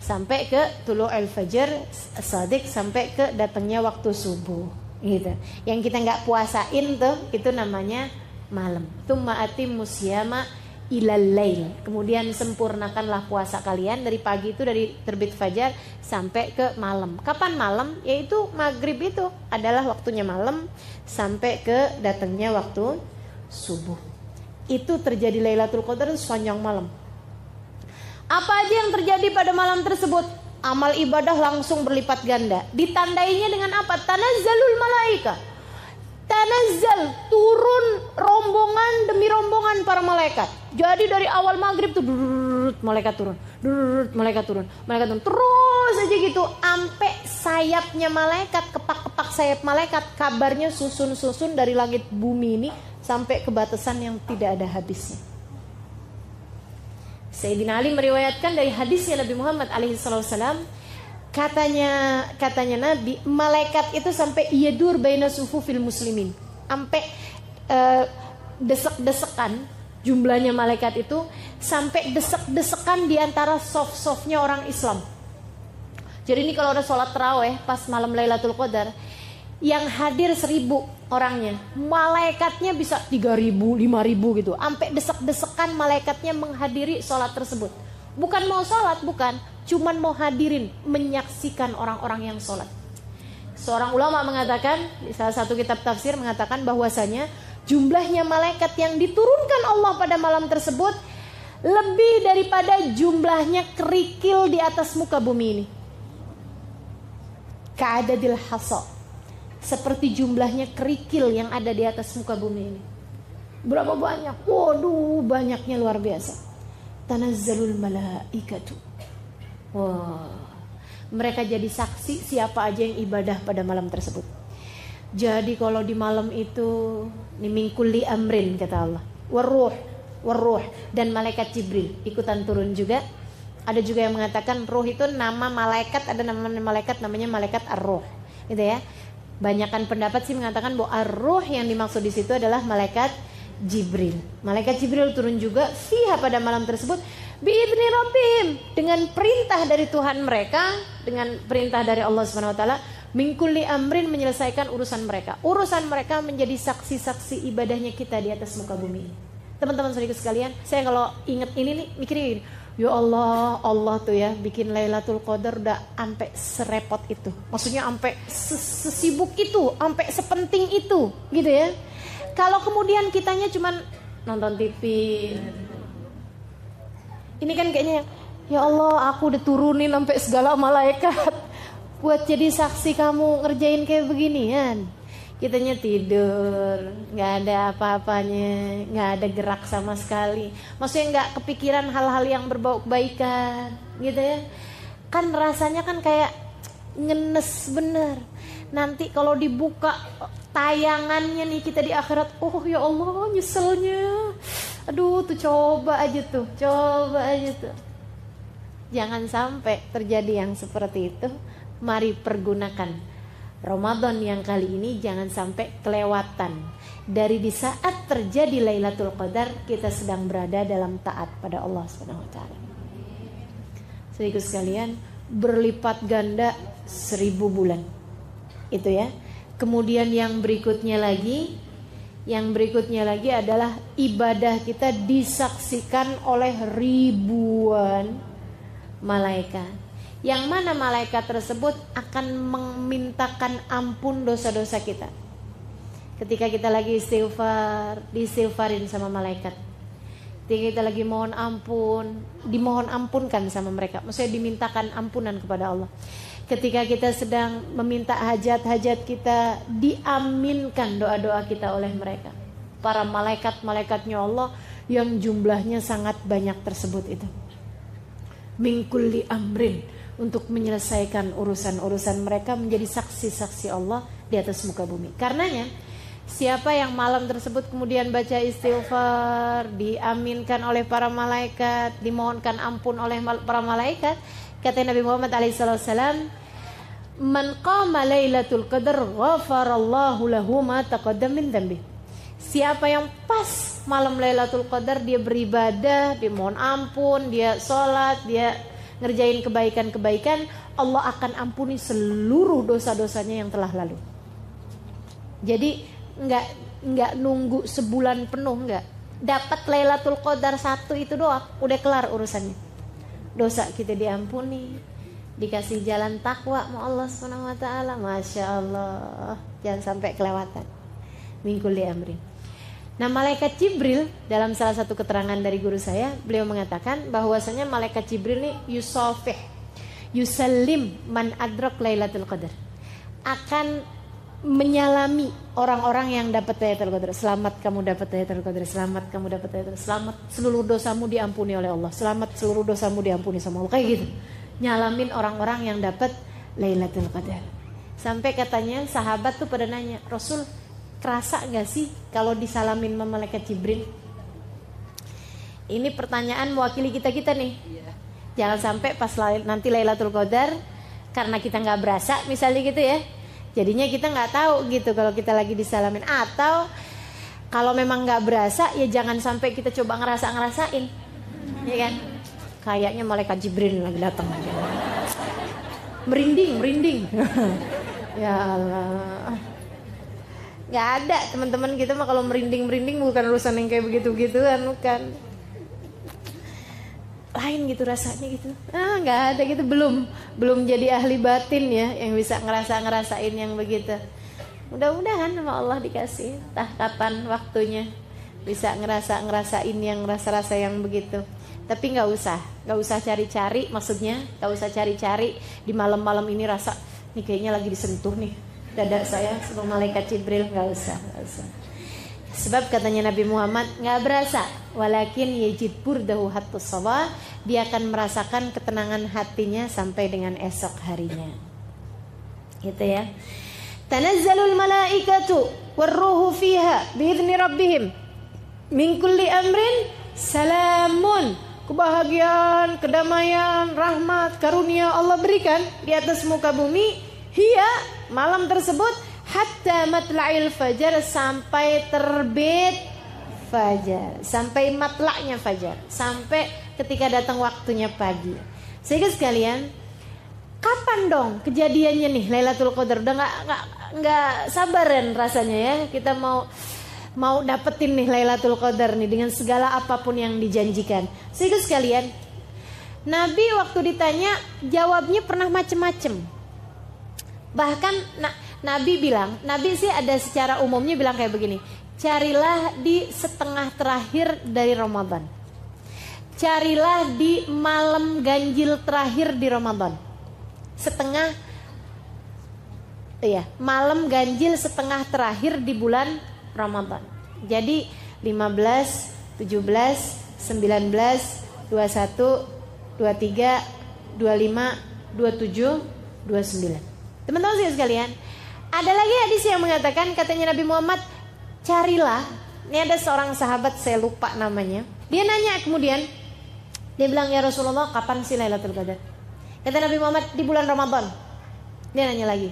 sampai ke tulu'ul fajr shadiq, sampai ke datangnya waktu subuh. gitu. Yang kita nggak puasain tuh itu namanya malam. Tsumma atimmus syiyama ilal lail. Kemudian sempurnakanlah puasa kalian dari pagi itu, dari terbit fajar sampai ke malam. Kapan malam? Yaitu maghrib itu adalah waktunya malam sampai ke datangnya waktu subuh. Itu terjadi Lailatul Qadar sepanjang malam. Apa aja yang terjadi pada malam tersebut? Amal ibadah langsung berlipat ganda. Ditandainya dengan apa? Tanazzalul malaika. Tanazzal, turun rombongan demi rombongan para malaikat. Jadi dari awal maghrib tuh malaikat turun, malaikat turun, malaikat turun. Terus aja gitu sampai sayapnya malaikat, kepak-kepak sayap malaikat, kabarnya susun-susun dari langit bumi ini sampai ke batasan yang tidak ada habisnya. Sayyidina Ali meriwayatkan dari hadisnya Nabi Muhammad SAW, katanya Nabi, malaikat itu sampai yadur baina sufufil muslimin, sampai desek-desekan, jumlahnya malaikat itu sampai desek-desekan di antara soft-softnya orang Islam. Jadi ini kalau ada sholat tarawih pas malam Lailatul Qadar, yang hadir 1.000 orangnya, malaikatnya bisa 3.000, 5.000 gitu, sampai desek-desekan malaikatnya menghadiri sholat tersebut. Bukan mau sholat, bukan, cuman mau hadirin, menyaksikan orang-orang yang sholat. Seorang ulama mengatakan, di salah satu kitab tafsir mengatakan bahwasanya jumlahnya malaikat yang diturunkan Allah pada malam tersebut lebih daripada jumlahnya kerikil di atas muka bumi ini. Ka'adadil hasa, seperti jumlahnya kerikil yang ada di atas muka bumi ini. Berapa banyak? Waduh, banyaknya luar biasa. Tanazzalul malaikatu. Wah, mereka jadi saksi siapa aja yang ibadah pada malam tersebut. Jadi kalau di malam itu min kulli amrin kata Allah, waruh dan malaikat Jibril ikutan turun juga. Ada juga yang mengatakan ruh itu nama malaikat, ada nama malaikat namanya malaikat ar-ruh, gitu ya. Banyakan pendapat sih mengatakan bahwa ar-ruh yang dimaksud di situ adalah malaikat Jibril. Malaikat Jibril turun juga fiha pada malam tersebut biidzni rabbihim, dengan perintah dari Tuhan mereka, dengan perintah dari Allah Subhanahu wa taala, min kulli amrin, menyelesaikan urusan mereka. Urusan mereka menjadi saksi-saksi ibadahnya kita di atas muka bumi. Teman-teman saudaraku sekalian, saya kalau ingat ini nih mikirnya gini, ya Allah, Allah tuh ya bikin Lailatul Qadar udah sampai serepot itu. Maksudnya sampai sesibuk itu, sampai sepenting itu, gitu ya. Kalau kemudian kitanya cuman nonton TV, ini kan kayaknya ya Allah, aku udah turunin sampai segala malaikat buat jadi saksi kamu ngerjain kayak beginian. Kitanya tidur, nggak ada apa-apanya, nggak ada gerak sama sekali. Maksudnya nggak kepikiran hal-hal yang berbau kebaikan, gitu ya. Kan rasanya kan kayak ngenes bener. Nanti kalau dibuka tayangannya nih kita di akhirat, oh ya Allah nyeselnya. Aduh tuh coba aja tuh. Jangan sampai terjadi yang seperti itu. Mari pergunakan Ramadan yang kali ini, jangan sampai kelewatan. Dari di saat terjadi Lailatul Qadar, kita sedang berada dalam taat pada Allah Subhanahu wa taala. Saudaraku sekalian, berlipat ganda 1000 bulan. Itu ya. Kemudian yang berikutnya lagi adalah ibadah kita disaksikan oleh ribuan malaikat. Yang mana malaikat tersebut akan memintakan ampun dosa-dosa kita. Ketika kita lagi istighfar, diistighfarin sama malaikat. Ketika kita lagi mohon ampun, dimohon ampunkan sama mereka. Maksudnya dimintakan ampunan kepada Allah. Ketika kita sedang meminta hajat-hajat kita, diaminkan doa-doa kita oleh mereka. Para malaikat-malaikatnya Allah yang jumlahnya sangat banyak tersebut itu. Min kulli amrin, untuk menyelesaikan urusan-urusan mereka, menjadi saksi-saksi Allah di atas muka bumi. Karenanya siapa yang malam tersebut kemudian baca istighfar, diaminkan oleh para malaikat, dimohonkan ampun oleh para malaikat, kata Nabi Muhammad SAW, man qama lailatul qadar ghafarallahu lahu ma taqaddama min dhanbi. Siapa yang pas malam Lailatul Qadar dia beribadah, dia mohon ampun, dia sholat, dia ngerjain kebaikan-kebaikan, Allah akan ampuni seluruh dosa-dosanya yang telah lalu. Jadi nggak nunggu sebulan penuh, nggak. Dapat Lailatul Qadar 1 itu doang, udah kelar urusannya. Dosa kita diampuni, dikasih jalan takwa sama Allah Subhanahu wa taala. Masya Allah, jangan sampai kelewatan. Mingkul di amri. Nah, malaikat Jibril dalam salah satu keterangan dari guru saya, beliau mengatakan bahwasanya malaikat Jibril ini yusafih, yusallim man adrak Lailatul Qadar, akan menyalami orang-orang yang dapat Lailatul Qadar. Selamat kamu dapat Lailatul Qadar. Selamat kamu dapat Lailatul Qadar. Selamat seluruh dosamu diampuni oleh Allah. Selamat seluruh dosamu diampuni sama Allah. Kayak gitu. Nyalamin orang-orang yang dapat Lailatul Qadar. Sampai katanya sahabat tuh pada nanya, Rasul, kerasa gak sih kalau disalamin sama malaikat Jibril? Ini pertanyaan mewakili kita nih. Jangan sampai pas nanti Lailatul Qadar, karena kita gak berasa misalnya gitu ya, jadinya kita nggak tahu gitu kalau kita lagi disalamin. Atau kalau memang nggak berasa, ya jangan sampai kita coba ngerasain, ya kan? Kayaknya malaikat Jibril lagi datang, merinding. Ya Allah, nggak ada teman-teman kita mah kalau merinding bukan urusan yang kayak begitu-begituan, bukan. Lain gitu rasanya gitu. Nggak ada gitu, belum jadi ahli batin ya yang bisa ngerasain yang begitu. Mudah-mudahan sama Allah dikasih entah kapan waktunya bisa ngerasain yang rasa-rasa yang begitu. Tapi nggak usah cari-cari, maksudnya nggak usah cari-cari di malam-malam ini rasa nih kayaknya lagi disentuh nih dada saya sama malaikat Jibril, nggak usah. Sebab katanya Nabi Muhammad nggak berasa, walakin yajid burdahu hattus sabah, dia akan merasakan ketenangan hatinya sampai dengan esok harinya. Gitu ya. Tanazzalul malaikatu warruhu fiha biizni rabbihim min kulli amrin salamun. Kebahagiaan, kedamaian, rahmat, karunia Allah berikan di atas muka bumi. Hiya, malam tersebut, hatta matla'il fajar, sampai terbit fajar, sampai matla'nya fajar, sampai ketika datang waktunya pagi. Sehingga sekalian, kapan dong kejadiannya nih Lailatul Qadar? Udah nggak sabaran rasanya ya, kita mau dapetin nih Lailatul Qadar nih dengan segala apapun yang dijanjikan. Sehingga sekalian, Nabi waktu ditanya jawabnya pernah macem-macem. Bahkan Nabi sih ada secara umumnya bilang kayak begini, carilah di setengah terakhir dari Ramadan, carilah di malam ganjil terakhir di Ramadan, malam ganjil setengah terakhir di bulan Ramadan. Jadi 15, 17, 19, 21, 23, 25, 27, 29. Teman-teman sekalian, ada lagi hadis yang mengatakan, katanya Nabi Muhammad, carilah. Ini ada seorang sahabat, saya lupa namanya. Dia nanya kemudian, dia bilang, ya Rasulullah, kapan sih Lailatul Qadar? Kata Nabi Muhammad, di bulan Ramadan. Dia nanya lagi,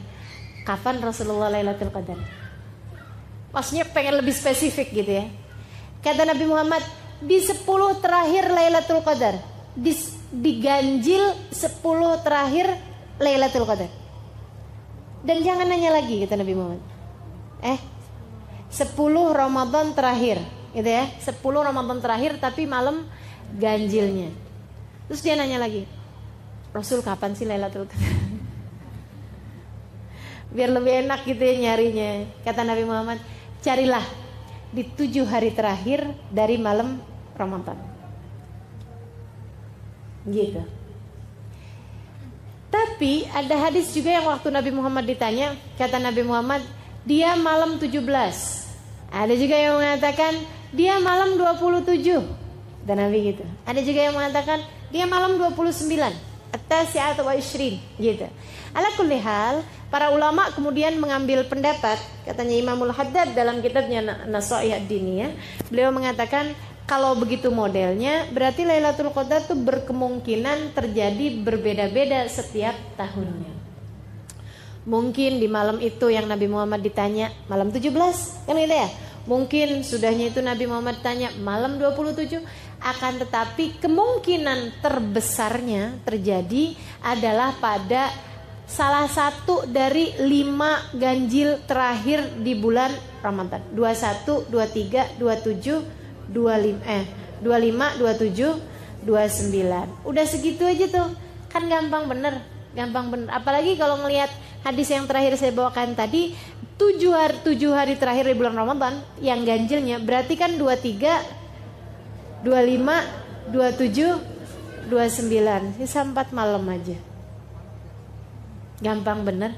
kapan Rasulullah Lailatul Qadar? Maksudnya pengen lebih spesifik gitu ya. Kata Nabi Muhammad, di 10 terakhir Lailatul Qadar, di ganjil 10 terakhir Lailatul Qadar. Dan jangan nanya lagi, kata Nabi Muhammad, 10 Ramadan terakhir gitu ya, 10 Ramadan terakhir tapi malam ganjilnya. Terus dia nanya lagi, Rasul kapan sih Lailatul Qadar? Biar lebih enak gitu ya nyarinya. Kata Nabi Muhammad, carilah di 7 hari terakhir dari malam Ramadan. Gitu. Tapi ada hadis juga yang waktu Nabi Muhammad ditanya, kata Nabi Muhammad, dia malam 17. Ada juga yang mengatakan dia malam 27. Dan Nabi gitu. Ada juga yang mengatakan dia malam 29. At-tasi'at wa 20 gitu. Ala kulli hal, para ulama kemudian mengambil pendapat, katanya Imamul Haddad dalam kitabnya Nasaih ad-Diniyah, beliau mengatakan kalau begitu modelnya, berarti Lailatul Qadar itu berkemungkinan terjadi berbeda-beda setiap tahunnya. Mungkin di malam itu yang Nabi Muhammad ditanya malam 17, kan gitu ya. Mungkin sudahnya itu Nabi Muhammad tanya malam 27. Akan tetapi kemungkinan terbesarnya terjadi adalah pada salah satu dari 5 ganjil terakhir di bulan Ramadan. 21, 23, 27, 25, 27, 29. Udah segitu aja tuh. Kan gampang bener. Apalagi kalau ngelihat hadis yang terakhir saya bawakan tadi, 7 hari terakhir di bulan Ramadan yang ganjilnya berarti kan 23, 25, 27, 29. Sisa 4 malam aja. Gampang bener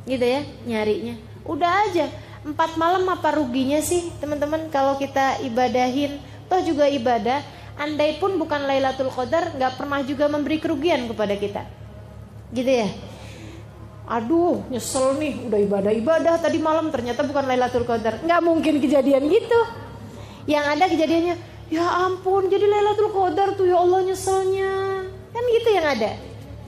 gitu ya nyarinya. Udah aja 4 malam, apa ruginya sih teman-teman kalau kita ibadahin. Toh juga ibadah, andai pun bukan Lailatul Qadar, gak pernah juga memberi kerugian kepada kita gitu ya. Aduh nyesel nih, udah ibadah tadi malam ternyata bukan Lailatul Qadar. Gak mungkin kejadian gitu. Yang ada kejadiannya, ya ampun jadi Lailatul Qadar tuh, ya Allah nyeselnya. Kan gitu yang ada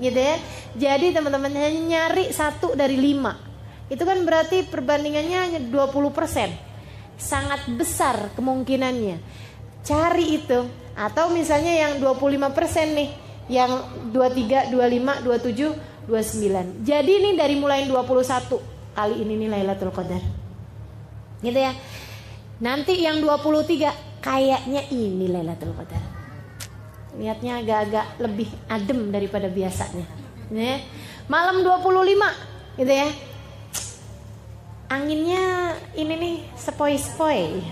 gitu ya. Jadi teman-teman hanya nyari 1 dari 5. Itu kan berarti perbandingannya hanya 20%. Sangat besar kemungkinannya. Cari itu. Atau misalnya yang 25% nih, yang 23, 25, 27, 29. Jadi ini dari mulai 21 kali ini nih Lailatul Qadar. Gitu ya. Nanti yang 23 kayaknya ini Lailatul Qadar. Lihatnya agak-agak lebih adem daripada biasanya. Ya. Malam 25 gitu ya. Anginnya ini nih sepoi-sepoi.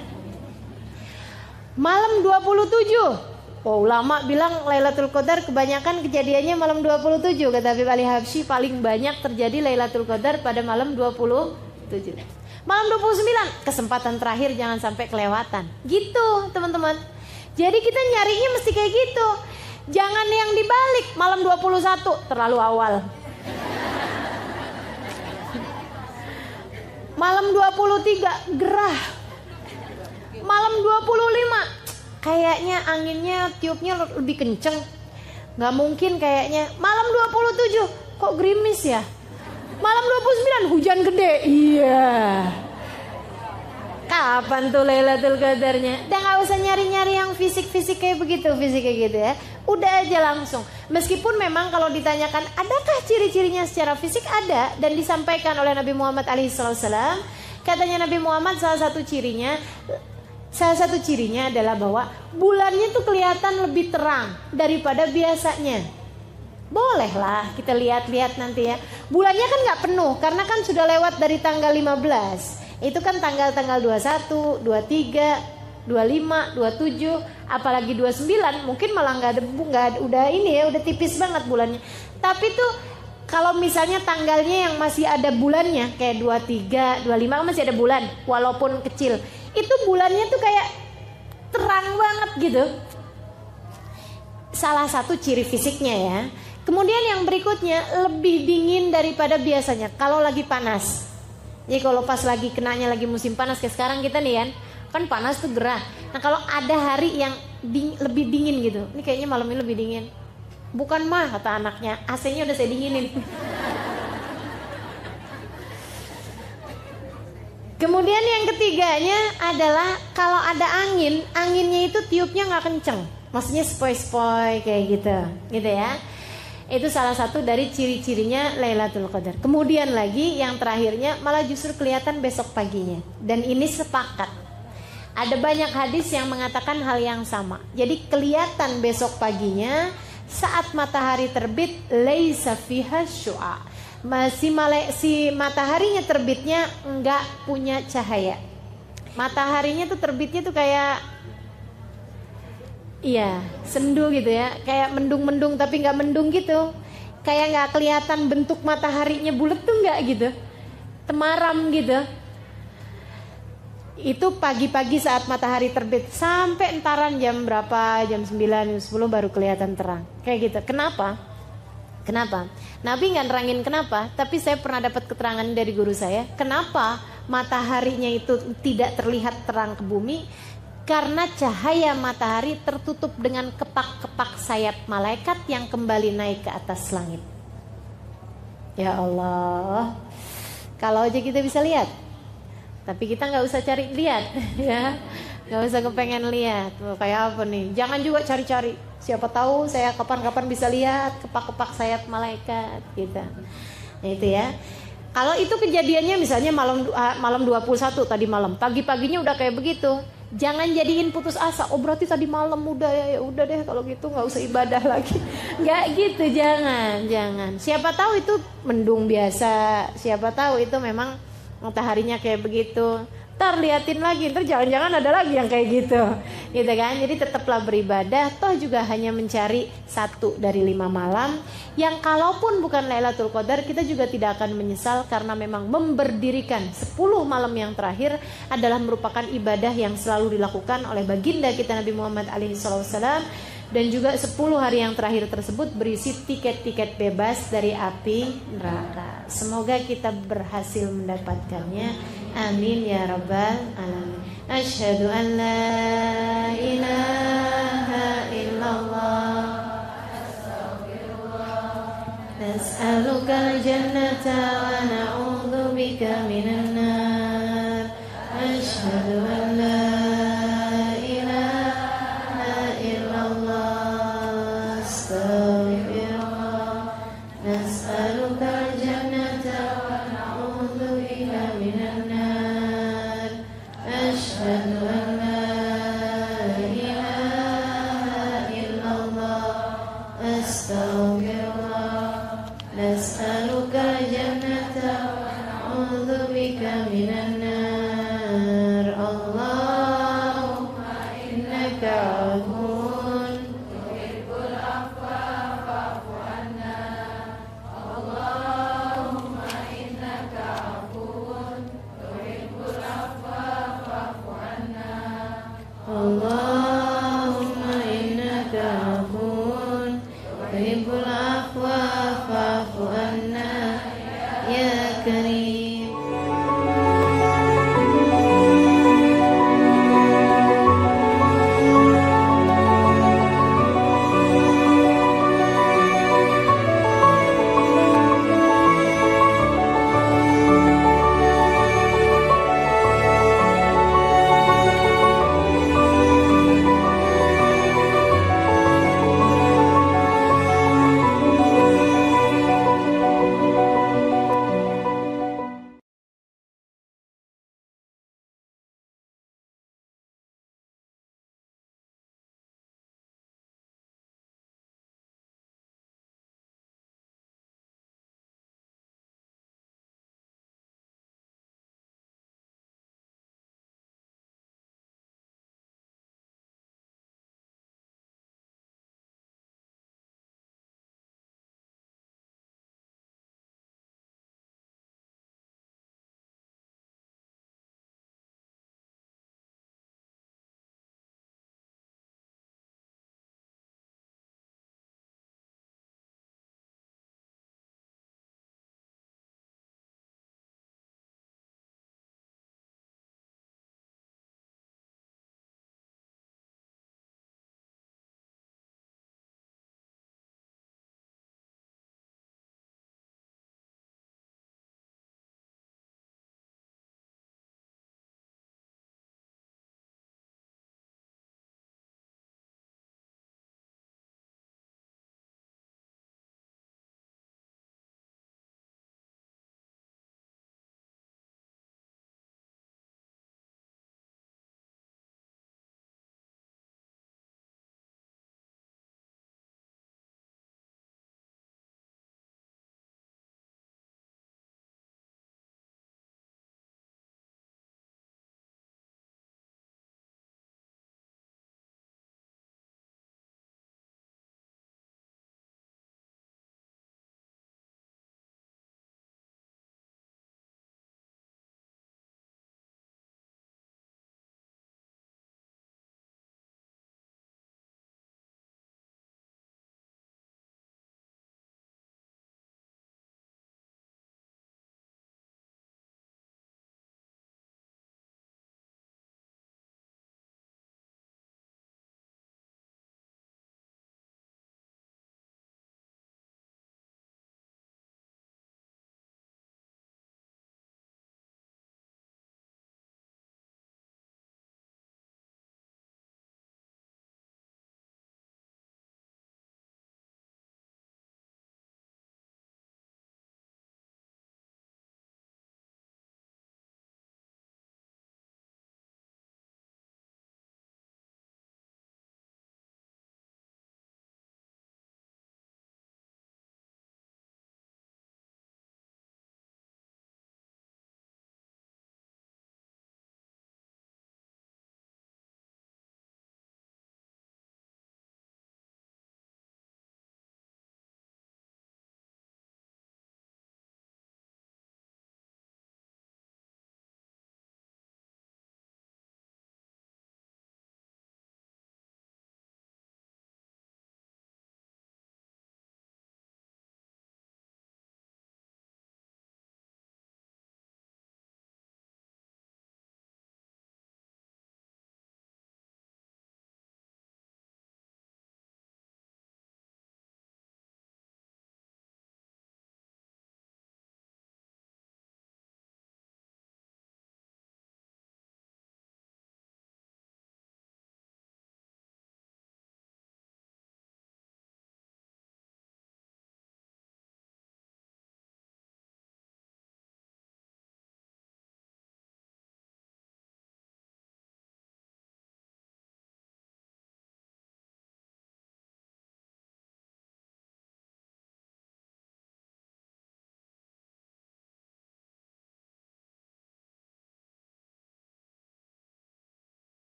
Malam 27. Oh, ulama bilang Lailatul Qadar kebanyakan kejadiannya malam 27. Kata Habib Ali Habsyi, paling banyak terjadi Lailatul Qadar pada malam 27. Malam 29, kesempatan terakhir jangan sampai kelewatan. Gitu teman-teman. Jadi kita nyarinya mesti kayak gitu. Jangan yang dibalik, malam 21 terlalu awal. Malam 23 gerah. Malam 25 kayaknya anginnya tiupnya lebih kenceng. Gak mungkin kayaknya. Malam 27 kok gerimis ya. Malam 29 hujan gede. Iya. Kapan tuh Lailatul Qadarnya? Dan gak usah nyari-nyari yang fisik-fisik kayak begitu, fisik kayak gitu ya. Udah aja langsung. Meskipun memang kalau ditanyakan adakah ciri-cirinya secara fisik, ada. Dan disampaikan oleh Nabi Muhammad SAW. Katanya Nabi Muhammad salah satu cirinya adalah bahwa bulannya tuh kelihatan lebih terang daripada biasanya. Bolehlah kita lihat-lihat nanti ya. Bulannya kan gak penuh karena kan sudah lewat dari tanggal 15. Itu kan tanggal-tanggal 21, 23, 25, 27, apalagi 29 mungkin malah udah tipis banget bulannya. Tapi tuh kalau misalnya tanggalnya yang masih ada bulannya kayak 23, 25 masih ada bulan walaupun kecil. Itu bulannya tuh kayak terang banget gitu. Salah satu ciri fisiknya ya. Kemudian yang berikutnya lebih dingin daripada biasanya kalau lagi panas. Jadi kalau pas lagi kenanya lagi musim panas kayak sekarang kita nih kan panas tuh gerah. Nah kalau ada hari yang lebih dingin gitu, ini kayaknya malam ini lebih dingin. Bukan mah kata anaknya, AC-nya udah saya dinginin. Kemudian yang ketiganya adalah kalau ada angin, anginnya itu tiupnya nggak kenceng, maksudnya sepoi-sepoi kayak gitu ya. Itu salah satu dari ciri-cirinya Lailatul Qadar. Kemudian lagi yang terakhirnya malah justru kelihatan besok paginya. Dan ini sepakat. Ada banyak hadis yang mengatakan hal yang sama. Jadi kelihatan besok paginya saat matahari terbit, laisa fiha syu'a. Si mataharinya terbitnya enggak punya cahaya. Mataharinya tuh terbitnya tuh kayak sendu gitu ya, kayak mendung-mendung tapi nggak mendung gitu, kayak nggak kelihatan bentuk mataharinya bulat tuh nggak gitu, temaram gitu. Itu pagi-pagi saat matahari terbit sampai entaran jam berapa, jam 9, jam 10 baru kelihatan terang, kayak gitu. Kenapa? Nabi nggak nerangin kenapa, tapi saya pernah dapat keterangan dari guru saya. Kenapa mataharinya itu tidak terlihat terang ke bumi? Karena cahaya matahari tertutup dengan kepak-kepak sayap malaikat yang kembali naik ke atas langit. Ya Allah, kalau aja kita bisa lihat, tapi kita nggak usah cari lihat, ya, nggak usah kepengen lihat. Kayak apa nih? Jangan juga cari. Siapa tahu saya kapan-kapan bisa lihat kepak-kepak sayap malaikat, gitu. Itu ya. Kalau itu kejadiannya misalnya malam 21 tadi malam, pagi-paginya udah kayak begitu, jangan jadiin putus asa. Oh berarti tadi malam udah ya udah deh kalau gitu nggak usah ibadah lagi. Nggak gitu, jangan. Siapa tahu itu mendung biasa, siapa tahu itu memang mataharinya kayak begitu. Ntar liatin lagi, ntar jangan-jangan ada lagi yang kayak gitu kan. Jadi tetaplah beribadah, toh juga hanya mencari 1 dari 5 malam yang kalaupun bukan Lailatul Qadar kita juga tidak akan menyesal, karena memang memberdirikan 10 malam yang terakhir adalah merupakan ibadah yang selalu dilakukan oleh baginda kita Nabi Muhammad SAW. Dan juga 10 hari yang terakhir tersebut berisi tiket-tiket bebas dari api neraka. Semoga kita berhasil mendapatkannya. Amin ya rabbal alamin. Asyhadu an la ilaha illallah, nas'alukal jannata wa na'udzubika minan nar. Asyhadu an la tuhibbul afwa fa'fu anna.